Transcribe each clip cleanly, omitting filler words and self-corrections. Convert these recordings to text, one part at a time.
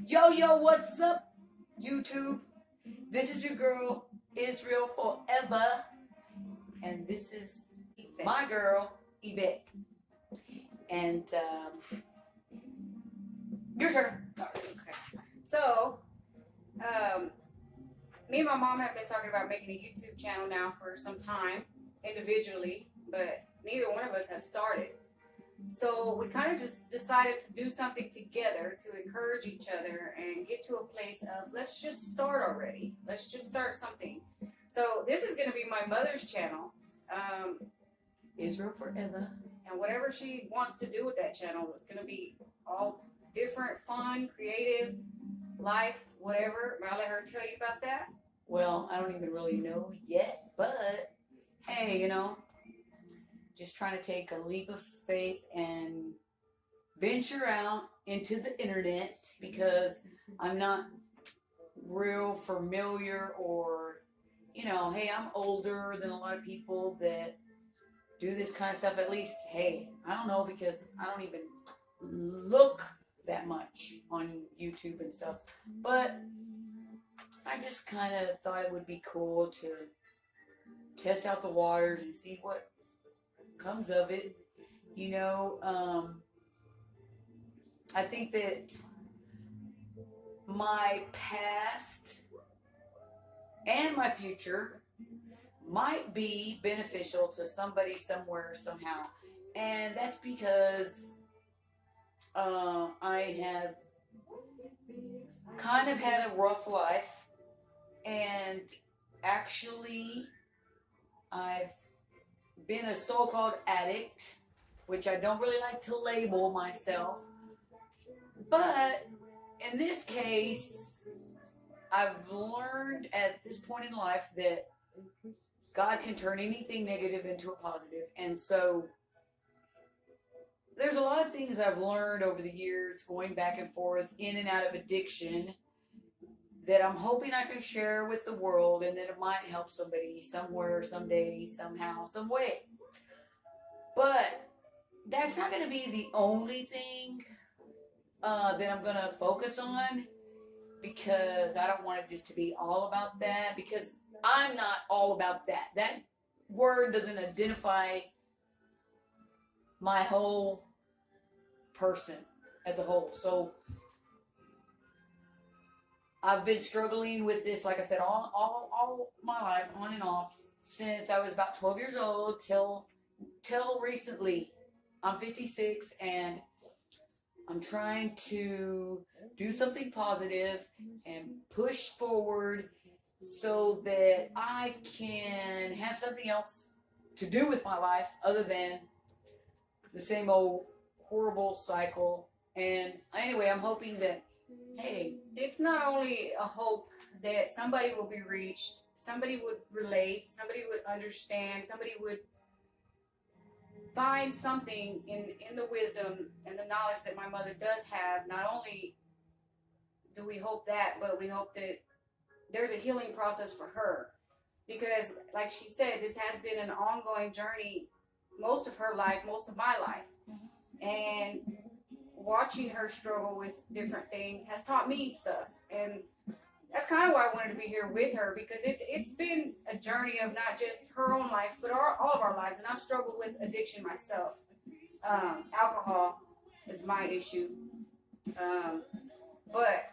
Yo, what's up, YouTube? This is your girl, IsReal4Eva, and this is my girl, Yevette. And your turn. Okay. So, me and my mom have been talking about making a YouTube channel now for some time, individually, but neither one of us have started. So we kind of just decided to do something together to encourage each other and get to a place of, let's just start already. Let's just start something. So this is going to be my mother's channel. IsReal4Eva. And whatever she wants to do with that channel, it's going to be all different, fun, creative, life, whatever. I'll let her tell you about that. Well, I don't even really know yet, but hey, just trying to take a leap of faith and venture out into the internet because I'm not real familiar or, hey, I'm older than a lot of people that do this kind of stuff. At least, hey, I don't know, because I don't even look that much on YouTube and stuff, but I just kind of thought it would be cool to test out the waters and see what comes of it. I think that my past and my future might be beneficial to somebody somewhere somehow, and that's because I have kind of had a rough life, and actually I've been a so-called addict, which I don't really like to label myself, but in this case I've learned at this point in life that God can turn anything negative into a positive. And so there's a lot of things I've learned over the years, going back and forth, in and out of addiction, that I'm hoping I can share with the world, and that it might help somebody somewhere, someday, somehow, some way. But that's not going to be the only thing that I'm going to focus on, because I don't want it just to be all about that, because I'm not all about that. That word doesn't identify my whole person as a whole. So I've been struggling with this, like I said, all my life, on and off, since I was about 12 years old till recently. I'm 56, and I'm trying to do something positive and push forward so that I can have something else to do with my life other than the same old horrible cycle. And anyway, I'm hoping that, hey, It's not only a hope that somebody will be reached, somebody would relate, somebody would understand, somebody would find something in the wisdom and the knowledge that my mother does have. Not only do we hope that, but we hope that there's a healing process for her. Because, like she said, this has been an ongoing journey most of her life, most of my life. And watching her struggle with different things has taught me stuff. And that's kind of why I wanted to be here with her, because it's been a journey of not just her own life, but all of our lives. And I've struggled with addiction myself. Alcohol is my issue. But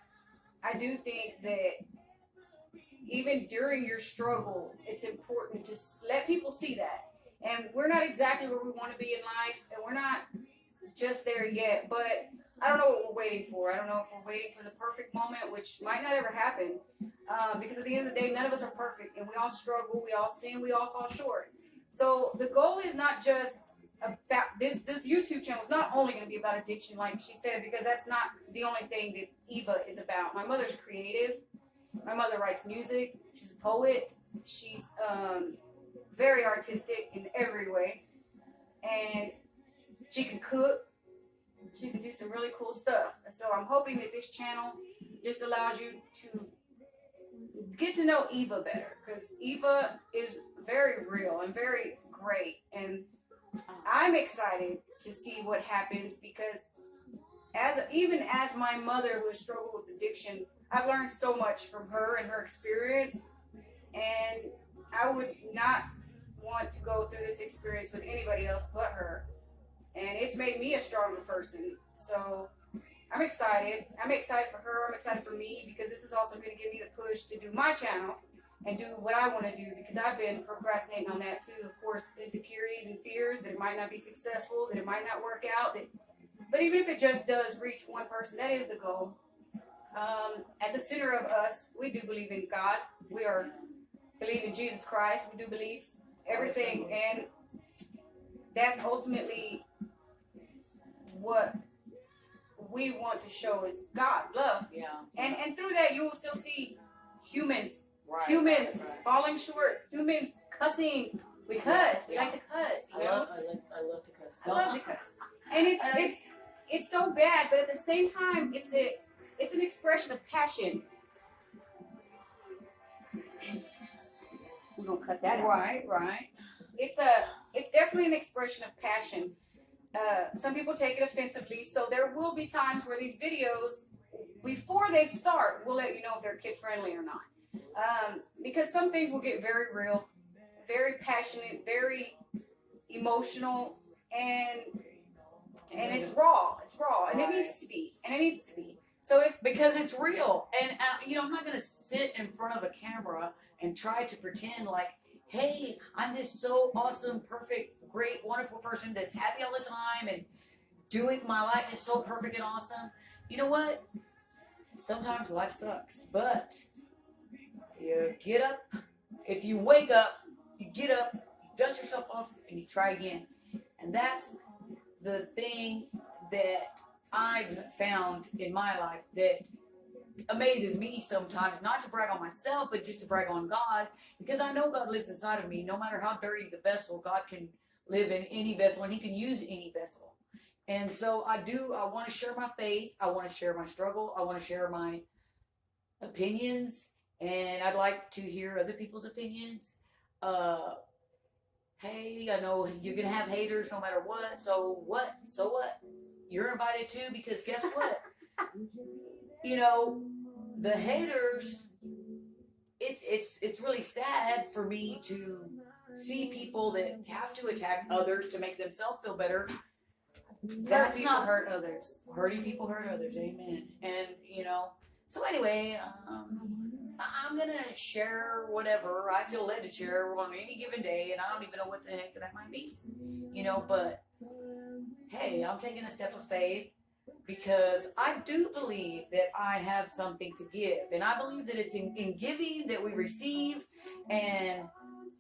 I do think that even during your struggle, it's important to let people see that. And we're not exactly where we want to be in life, and we're not just there yet, but I don't know what we're waiting for. I don't know if we're waiting for the perfect moment, which might not ever happen, because at the end of the day, none of us are perfect, and we all struggle, we all sin, we all fall short. So the goal is not just about this YouTube channel is not only going to be about addiction, like she said, because that's not the only thing that Eva is about. My mother's creative. My mother writes music. She's a poet. She's very artistic in every way, and she can cook. She can do some really cool stuff. So I'm hoping that this channel just allows you to get to know Eva better, because Eva is very real and very great, and I'm excited to see what happens, because even as my mother who has struggled with addiction, I've learned so much from her and her experience, and I would not want to go through this experience with anybody else but her. And it's made me a stronger person. So I'm excited. I'm excited for her. I'm excited for me, because this is also going to give me the push to do my channel and do what I want to do, because I've been procrastinating on that too. Of course, insecurities and fears that it might not be successful, that it might not work out. But even if it just does reach one person, that is the goal. At the center of us, we do believe in God. We believe in Jesus Christ. We do believe everything, and that's ultimately what we want to show is God, love. Yeah. And through that, you will still see humans, Right. falling short, humans cussing. We cuss. We like to cuss. You know? I love to cuss. I love to cuss. And it's so bad, but at the same time, it's an expression of passion. We're gonna cut that out. Right. It's definitely an expression of passion. Some people take it offensively, so there will be times where these videos, before they start, we'll let you know if they're kid friendly or not. Because some things will get very real, very passionate, very emotional, and it's raw. It's raw, and it needs to be. So because it's real, and I'm not gonna sit in front of a camera and try to pretend like, hey, I'm this so awesome, perfect, great, wonderful person that's happy all the time and doing my life is so perfect and awesome. You know what? Sometimes life sucks, but you get up. If you wake up, you get up, you dust yourself off, and you try again. And that's the thing that I've found in my life that amazes me sometimes, not to brag on myself, but just to brag on God, because I know God lives inside of me. No matter how dirty the vessel, God can live in any vessel, and he can use any vessel. And so I want to share my faith. I want to share my struggle. I want to share my opinions, and I'd like to hear other people's opinions. Hey, I know you're going to have haters no matter what. So what? You're invited too, because guess what? The haters, it's really sad for me to see people that have to attack others to make themselves feel better. That's not hurt others. Hurting people hurt others, amen. And so anyway, I'm gonna share whatever I feel led to share on any given day, and I don't even know what the heck that might be, but hey, I'm taking a step of faith, because I do believe that I have something to give, and I believe that it's in giving that we receive, and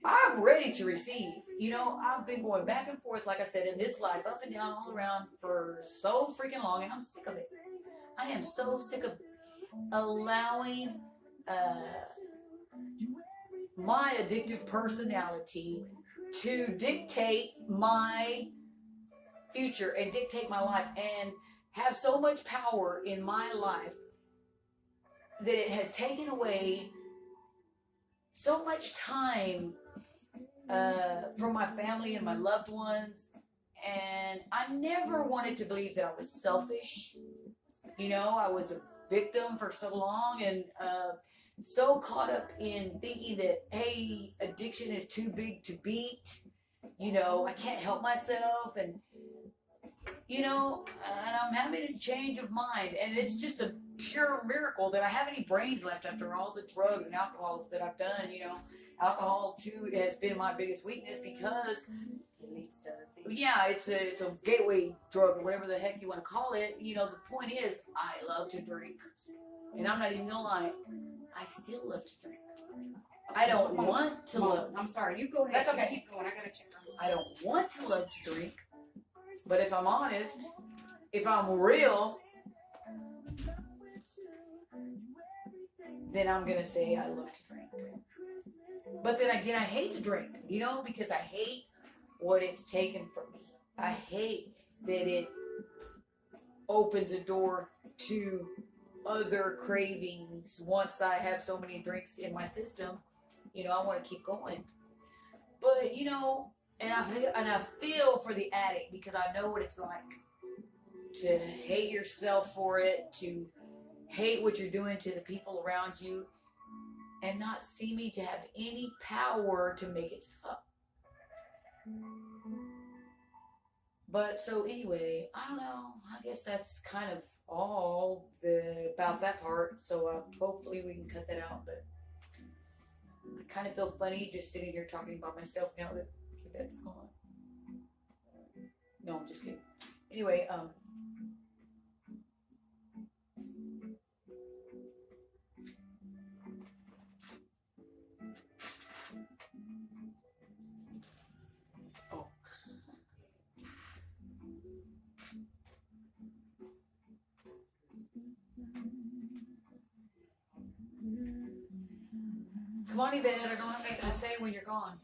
I'm ready to receive. I've been going back and forth, like I said, in this life, up and down, all around for so freaking long, and I'm sick of it. I am so sick of allowing my addictive personality to dictate my future and dictate my life and have so much power in my life that it has taken away so much time from my family and my loved ones. And I never wanted to believe that I was selfish. I was a victim for so long, and so caught up in thinking that, hey, addiction is too big to beat. I can't help myself, and I'm having a change of mind, and it's just a pure miracle that I have any brains left after all the drugs and alcohol that I've done. Alcohol too has been my biggest weakness, because It leads to other things. yeah, it's a gateway drug or whatever the heck you want to call it. The point is, I love to drink, and I'm not even gonna lie, I still love to drink. I don't want to love. I'm sorry, you go ahead. That's okay. You keep going. I gotta check. I don't want to love to drink, but if I'm honest, if I'm real, then I'm gonna say I love to drink. But then again, I hate to drink, because I hate what it's taken from me. I hate that it opens a door to other cravings. Once I have so many drinks in my system, I want to keep going. But and I feel for the addict, because I know what it's like to hate yourself for it, to hate what you're doing to the people around you, and not see me to have any power to make it stop. But so anyway, I don't know. I guess that's kind of all about that part. So hopefully we can cut that out. But I kind of feel funny just sitting here talking about myself now that Yevette's gone. No, I'm just kidding. Anyway, come on, Yvette. I don't have anything to say when you're gone.